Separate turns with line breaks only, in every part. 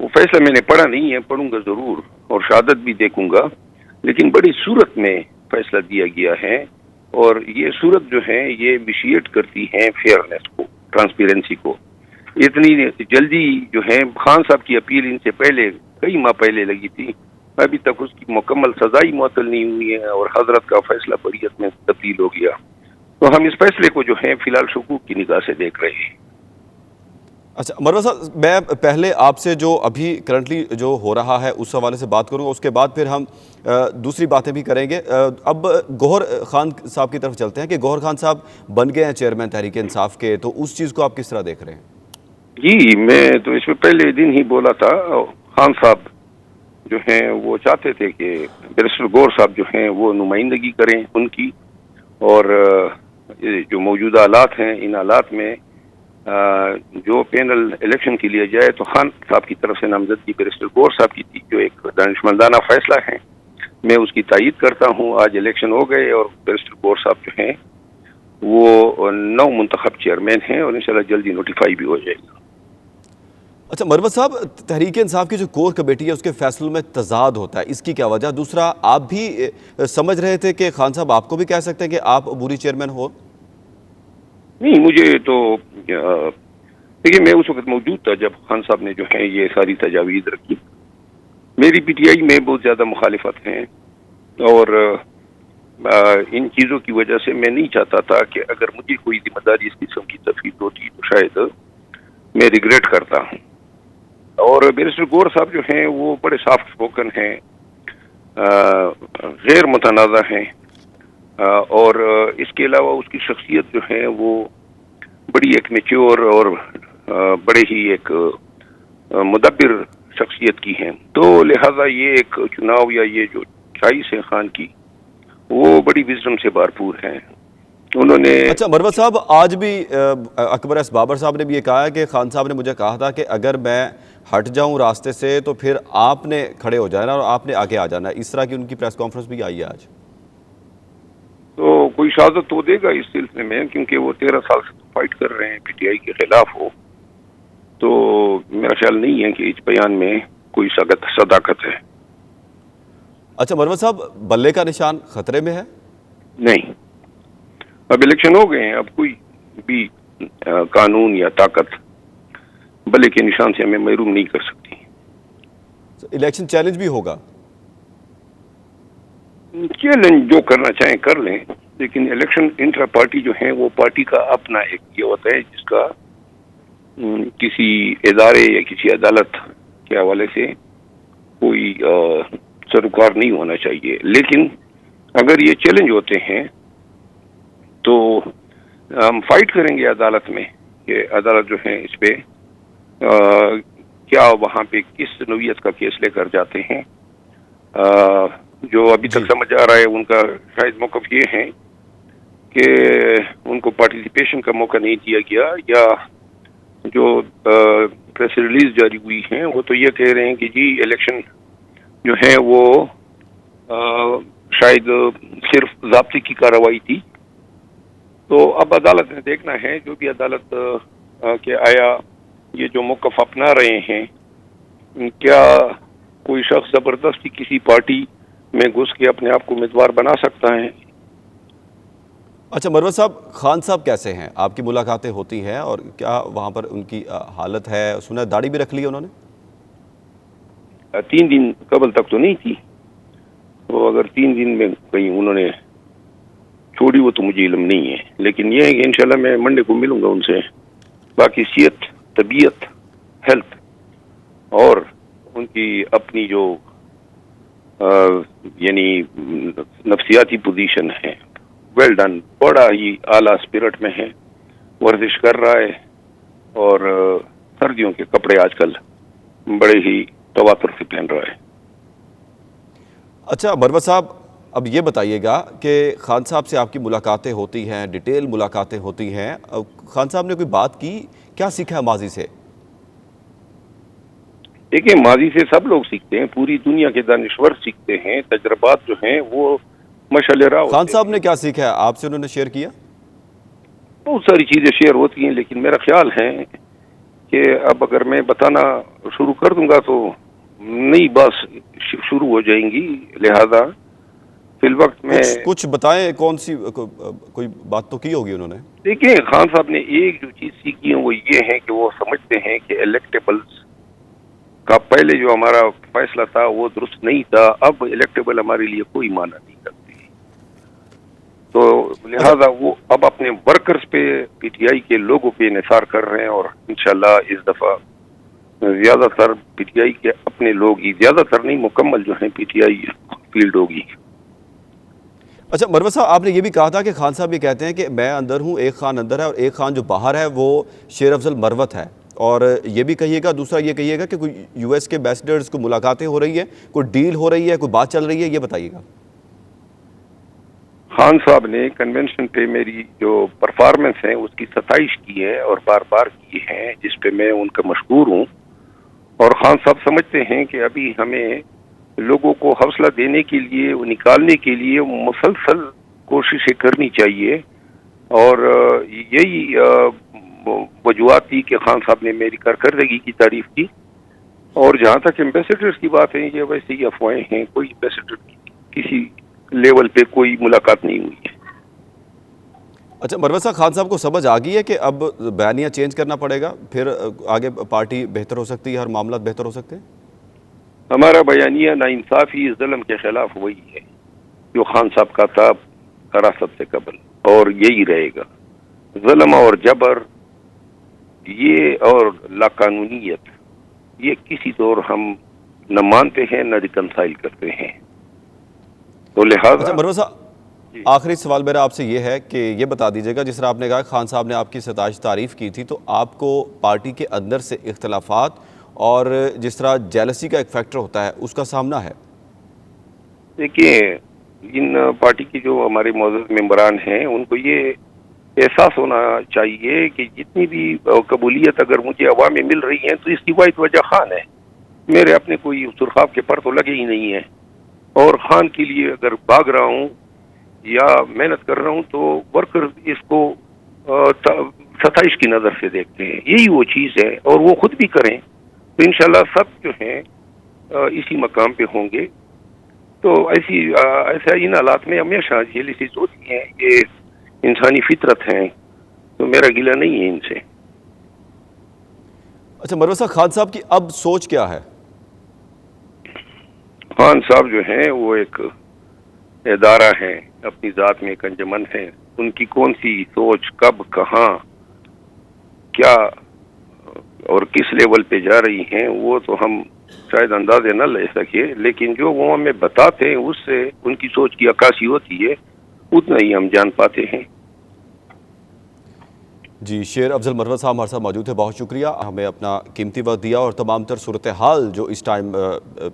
وہ فیصلہ میں نے پڑھا نہیں ہے، پڑھوں گا ضرور اور شہادت بھی دیکھوں گا، لیکن بڑی صورت میں فیصلہ دیا گیا ہے، اور یہ صورت جو ہے یہ ویشیٹ کرتی ہے فیئرنیس کو، ٹرانسپیرنسی کو۔ اتنی جلدی جو ہے خان صاحب کی اپیل ان سے پہلے کئی ماہ پہلے لگی تھی، ابھی تک اس کی مکمل سزا ہی معطل نہیں ہوئی ہے، اور حضرت کا فیصلہ بریت میں تبدیل ہو گیا۔ تو ہم اس فیصلے کو جو ہے فی الحال شکوک کی نگاہ سے دیکھ رہے ہیں۔
اچھا مروت صاحب، میں پہلے آپ سے جو ابھی کرنٹلی جو ہو رہا ہے اس حوالے سے بات کروں گا، اس کے بعد پھر ہم دوسری باتیں بھی کریں گے۔ اب گوہر خان صاحب کی طرف چلتے ہیں کہ گوہر خان صاحب بن گئے ہیں چیئرمین تحریک انصاف کے، تو اس چیز کو آپ کس طرح دیکھ رہے ہیں؟
جی، میں تو اس میں پہلے دن ہی بولا تھا، خان صاحب جو ہیں وہ چاہتے تھے کہ بیرسٹر گوہر صاحب جو ہیں وہ نمائندگی کریں ان کی، اور جو موجودہ حالات ہیں ان حالات میں جو پینل الیکشن کے لیے جائے تو خان صاحب کی طرف سے نامزدگی بیرسٹر گوہر صاحب کی تھی، جو ایک دانشمندانہ فیصلہ ہے، میں اس کی تائید کرتا ہوں۔ آج الیکشن ہو گئے اور بیرسٹر گوہر صاحب جو ہیں وہ نو منتخب چیئرمین ہیں، اور انشاءاللہ جلدی نوٹیفائی بھی ہو جائے گا۔
اچھا مروت صاحب، تحریک انصاف کی جو کور کمیٹی ہے اس کے فیصلوں میں تضاد ہوتا ہے، اس کی کیا وجہ؟ دوسرا، آپ بھی سمجھ رہے تھے کہ خان صاحب آپ کو بھی کہہ سکتے ہیں کہ آپ عبوری چیئرمین ہو؟
نہیں، مجھے تو دیکھیے میں اس وقت موجود تھا جب خان صاحب نے جو ہے یہ ساری تجاویز رکھی۔ میری پی ٹی آئی میں بہت زیادہ مخالفت ہیں، اور ان چیزوں کی وجہ سے میں نہیں چاہتا تھا کہ اگر مجھے کوئی ذمہ داری اس قسم کی تفویض ہوتی تو شاید میں ریگریٹ کرتا ہوں۔ اور بیرسٹر گوہر صاحب جو ہیں وہ بڑے سافٹ اسپوکن ہیں، غیر متنازع ہیں، اور اس کے علاوہ اس کی شخصیت جو ہے وہ بڑی ایک میچور اور بڑے ہی ایک مدبر شخصیت کی ہیں، تو لہذا یہ ایک چناؤ یا یہ جو چوائس ہے خان کی وہ بڑی وزڈم سے بھرپور ہے۔ انہوں نے
اچھا مروت صاحب، آج بھی اکبر ایس بابر صاحب نے بھی یہ کہا ہے کہ خان صاحب نے مجھے کہا تھا کہ اگر میں ہٹ جاؤں راستے سے تو پھر آپ نے کھڑے ہو جانا اور آپ نے آگے آ جانا ہے، اس طرح کی ان کی پریس کانفرنس بھی آئی ہے آج۔
تو کوئی شہادت تو دے گا اس سلسلے میں، کیونکہ وہ 13 سال سے فائٹ کر رہے ہیں پی ٹی آئی کے خلاف ہو، تو میرا خیال نہیں ہے کہ اس بیان میں کوئی صداقت ہے۔
اچھا مروت صاحب، بلے کا نشان خطرے میں ہے؟
نہیں، اب الیکشن ہو گئے ہیں، اب کوئی بھی قانون یا طاقت بلے کے نشان سے ہمیں محروم نہیں کر سکتی۔
الیکشن چیلنج بھی ہوگا؟
چیلنج جو کرنا چاہیں کر لیں، لیکن الیکشن انٹرا پارٹی جو ہیں وہ پارٹی کا اپنا ایک یہ ہوتا ہے جس کا کسی ادارے یا کسی عدالت کے حوالے سے کوئی سروکار نہیں ہونا چاہیے۔ لیکن اگر یہ چیلنج ہوتے ہیں تو ہم فائٹ کریں گے عدالت میں کہ عدالت جو ہے اس پہ کیا وہاں پہ کس نوعیت کا کیس لے کر جاتے ہیں۔ جو ابھی تک سمجھ آ رہا ہے ان کا شاید موقف یہ ہے کہ ان کو پارٹیسپیشن کا موقع نہیں دیا گیا، یا جو پریس ریلیز جاری ہوئی ہیں وہ تو یہ کہہ رہے ہیں کہ جی الیکشن جو ہے وہ شاید صرف ضابطے کی کارروائی تھی۔ تو اب عدالت نے دیکھنا ہے، جو بھی عدالت کہ آیا یہ جو موقف اپنا رہے ہیں کیا کوئی شخص زبردستی کسی پارٹی میں گھس کے اپنے آپ کو امیدوار بنا سکتا ہے۔
اچھا مروت صاحب، خان صاحب کیسے ہیں؟ آپ کی ملاقاتیں ہوتی ہیں اور کیا وہاں پر ان کی حالت ہے؟ سنا داڑھی بھی رکھ لی انہوں نے؟
3 دن قبل تک تو نہیں تھی، تو اگر 3 دن میں کہیں انہوں نے چھوڑی وہ تو مجھے علم نہیں ہے، لیکن یہ ہے کہ انشاءاللہ میں منڈے کو ملوں گا ان سے۔ باقی صحت، طبیعت، ہیلتھ اور ان کی اپنی جو یعنی نفسیاتی پوزیشن ہے، ویل ڈن، بڑا ہی اعلیٰ اسپرٹ میں ہے، ورزش کر رہا ہے، اور سردیوں کے کپڑے آج کل بڑے ہی تواتر سے پہن رہا ہے۔
اچھا مروت صاحب، اب یہ بتائیے گا کہ خان صاحب سے آپ کی ملاقاتیں ہوتی ہیں، ڈیٹیل ملاقاتیں ہوتی ہیں، خان صاحب نے کوئی بات کی؟ کیا سیکھا ہے ماضی سے؟
دیکھیں، ماضی سے سب لوگ سیکھتے ہیں، پوری دنیا کے دانشور سیکھتے ہیں، تجربات جو ہیں وہ مشعل راہ ہوتے ہیں۔
خان صاحب نے کیا سیکھا ہے؟ آپ سے انہوں نے شیئر کیا؟
بہت ساری چیزیں شیئر ہوتی ہیں، لیکن میرا خیال ہے کہ اب اگر میں بتانا شروع کر دوں گا تو نئی بات شروع ہو جائیں گی، لہذا فی الوقت میں
کچھ بتائیں، کون سی کوئی بات تو کی ہوگی انہوں نے؟
دیکھیں خان صاحب نے ایک جو چیز سیکھی ہے وہ یہ ہے کہ وہ سمجھتے ہیں کہ الیکٹیبلز کا پہلے جو ہمارا فیصلہ تھا وہ درست نہیں تھا، اب الیکٹیبل ہمارے لیے کوئی معنی نہیں کرتے، تو لہذا وہ اب اپنے ورکرز پہ، پی ٹی آئی کے لوگوں پہ انحصار کر رہے ہیں، اور انشاءاللہ اس دفعہ زیادہ تر پی ٹی آئی کے اپنے لوگ ہی، زیادہ تر نہیں مکمل جو ہیں پی ٹی آئی فیلڈ ہوگی۔
اچھا مروت صاحب، آپ نے یہ بھی کہا تھا کہ خان صاحب یہ کہتے ہیں کہ میں اندر ہوں، ایک خان اندر ہے اور ایک خان جو باہر ہے وہ شیر افضل مروت ہے، اور یہ بھی کہیے گا، دوسرا یہ کہیے گا کہ کوئی یو ایس کے ایمبیسڈرز کو ملاقاتیں ہو رہی ہیں، کوئی ڈیل ہو رہی ہے، کوئی بات چل رہی ہے، یہ بتائیے گا۔
خان صاحب نے کنونشن پہ میری جو پرفارمنس ہے اس کی ستائش کی ہے اور بار بار کی ہے، جس پہ میں ان کا مشکور ہوں، اور خان صاحب سمجھتے ہیں کہ ابھی ہمیں لوگوں کو حوصلہ دینے کے لیے، نکالنے کے لیے مسلسل کوششیں کرنی چاہیے، اور یہی وجوہات تھی کہ خان صاحب نے میری کارکردگی کی تعریف کی، اور جہاں تک ایمبیسڈرز کی بات ہے یہ ویسے ہی افواہیں ہیں، کوئی ایمبیسڈر کسی لیول پہ کوئی ملاقات نہیں ہوئی ہے۔
اچھا مروت صاحب، خان صاحب کو سمجھ آ گئی ہے کہ اب بیانیہ چینج کرنا پڑے گا، پھر آگے پارٹی بہتر ہو سکتی ہے، ہر معاملات بہتر ہو سکتے ہیں؟
ہمارا بیانیہ ناانصافی، ظلم کے خلاف وہی ہے جو خان صاحب کا تھا حراست سے قبل، اور یہی رہے گا۔ ظلم اور جبر یہ اور لاقانونیت یہ کسی طور ہم نہ مانتے ہیں نہ ریکنسائل کرتے ہیں، تو لہذا
اچھا مروت صاحب، آخری سوال میرا آپ سے یہ ہے کہ یہ بتا دیجیے گا، جس طرح آپ نے کہا خان صاحب نے آپ کی ستائش تعریف کی تھی، تو آپ کو پارٹی کے اندر سے اختلافات اور جس طرح جیلسی کا ایک فیکٹر ہوتا ہے اس کا سامنا ہے؟
دیکھیے ان پارٹی کے جو ہمارے معزز ممبران ہیں ان کو یہ احساس ہونا چاہیے کہ جتنی بھی قبولیت اگر مجھے عوام میں مل رہی ہے تو اس کی واحد وجہ خان ہے، میرے اپنے کوئی سرخاب کے پر تو لگے ہی نہیں ہیں، اور خان کے لیے اگر بھاگ رہا ہوں یا محنت کر رہا ہوں تو ورکر اس کو ستائش کی نظر سے دیکھتے ہیں، یہی وہ چیز ہے، اور وہ خود بھی کریں تو انشاءاللہ سب جو ہیں اسی مقام پہ ہوں گے، تو ایسا ان حالات میں ہمیشہ جیلیسیز ہوتی ہیں، یہ انسانی فطرت ہیں، تو میرا گلہ نہیں ہے ان سے۔
اچھا مروت صاحب، خان صاحب کی اب سوچ کیا ہے؟
خان صاحب جو ہیں وہ ایک ادارہ ہے، اپنی ذات میں ایک انجمن ہے، ان کی کون سی سوچ کب کہاں کیا اور کس لیول پہ جا رہی ہیں وہ تو ہم شاید اندازے نہ لے سکے، لیکن جو وہ ہمیں بتاتے ہیں اس سے ان کی سوچ کی عکاسی ہوتی ہے، اتنا ہی ہم جان پاتے ہیں۔
جی، شیر افضل مروت صاحب ہمارے ساتھ موجود ہے، بہت شکریہ، ہمیں اپنا قیمتی وقت دیا اور تمام تر صورتحال جو اس ٹائم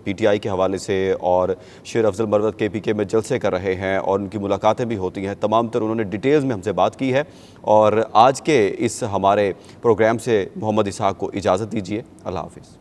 پی ٹی آئی کے حوالے سے اور شیر افضل مروت کے پی کے میں جلسے کر رہے ہیں اور ان کی ملاقاتیں بھی ہوتی ہیں، تمام تر انہوں نے ڈیٹیلز میں ہم سے بات کی ہے، اور آج کے اس ہمارے پروگرام سے محمد اسحاق کو اجازت دیجیے، اللہ حافظ۔